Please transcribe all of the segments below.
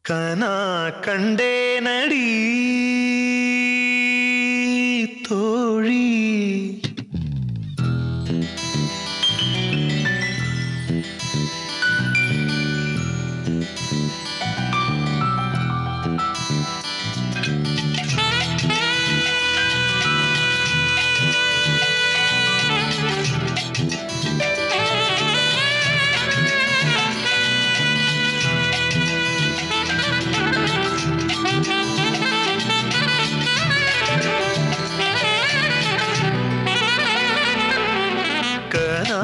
கனா கண்டேனடி தோழி. கனா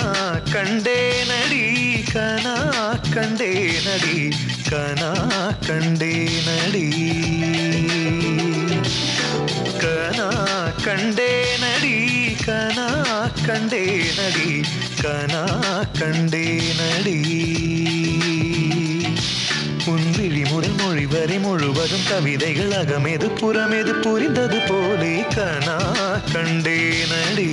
கண்டேனடி கனா கண்டேனடி கனா கண்டேனடி கனா கண்டேனடி கனா கண்டேனடி கனா கண்டேனடி. உன் விழி முதல் மொழி வரை முழுவதும் கவிதைகள் அகமெது புறமெது புரிந்தது போலே கனா கண்டேனடி.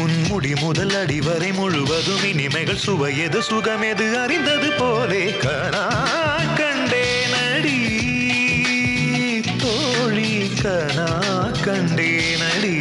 உன் முடி முதல் அடி வரை முழுவதும் இனிமைகள் சுவையது சுகமெது அறிந்தது போலே கனா கண்டேனடி தோழி. கனா கண்டேனடி.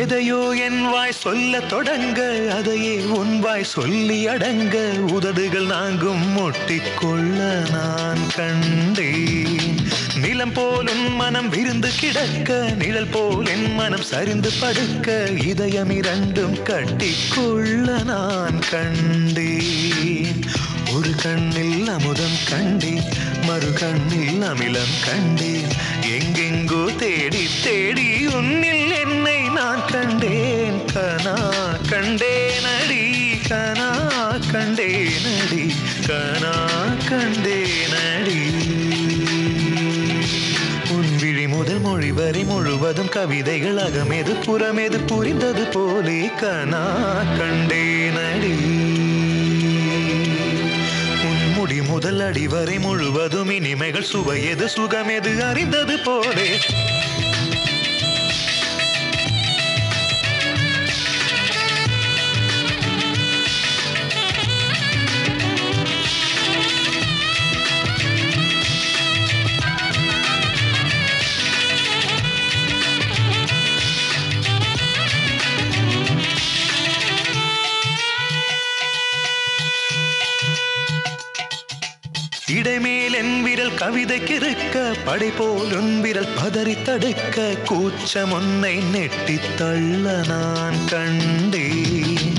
எதையோ என் வாய் சொல்ல தொடங்க அதையே உன் வாய் சொல்லி அடங்க உதடுகள் நாங்கும் முட்டிக்கொள்ள நான் கண்டேன். நிலம் போல் உன் மனம் விருந்து கிடக்க நிழல் போல் என் மனம் சரிந்து படுக்க இதயம் இரண்டும் கட்டிக்கொள்ள நான் கண்டேன். ஒரு கண்ணில் அமுதம் கண்டேன் மறு கண்ணில் அமிலம் கண்டேன். எங்கெங்கோ தேடி தேடி உன்னில் என்னை நான் கண்டேன். கனா கண்டேனடி கனா கண்டேனடி கனா கண்டேனடி. உன் விழி முதல் மொழி வரை முழுவதும் கவிதைகள் அகமெது புறமெது புரிந்தது போலே கனா கண்டேனடி. முடி முதல் அடி வரை முழுவதும் இனிமைகள் சுவையது சுகமெது அறிந்தது போலே. இடைமேல் என் விரல் கவிதைக்கு இருக்க படை போல் உன் விரல் பதறி தடுக்க கூச்சம் உன்னை நெட்டி தள்ள நான் கண்டேன்.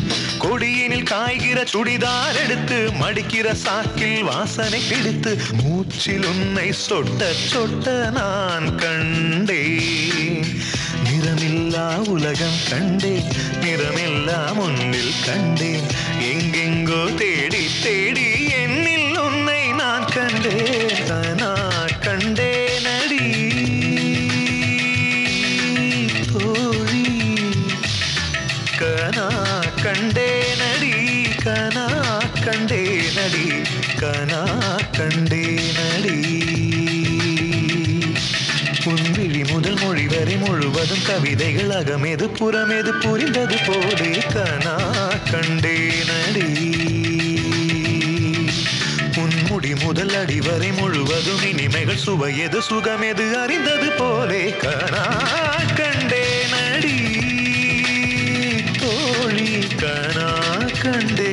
கொடியினில் காய்கிற சுடிதார் எடுத்து மடிக்கிற சாக்கில் வாசனை பிடித்து மூச்சில் உன்னை சொட்ட சொட்ட நான் கண்டேன். நிறமில்லா உலகம் கண்டேன் நிறமில்லா முன்னில் கண்டேன். எங்கெங்கோ தேடி தேடி என்னில் உன்னை நான் கண்டேன். கனா கண்டேனடி தோழி. கனா கண்டேனடி கனா கண்டேனடி கனா கண்டேனடி. உன் விழி முதல் மொழி வரை முழுவதும் கவிதைகள் அகமெது புறமெது புரிந்தது போலே கனா கண்டேனடி. உன் முடி முதல் அடி வரை முழுவதும் இனிமைகள் சுவையது சுகமெது அறிந்தது போலே கனா கண்டேனடி தோழி. கனா கண்டே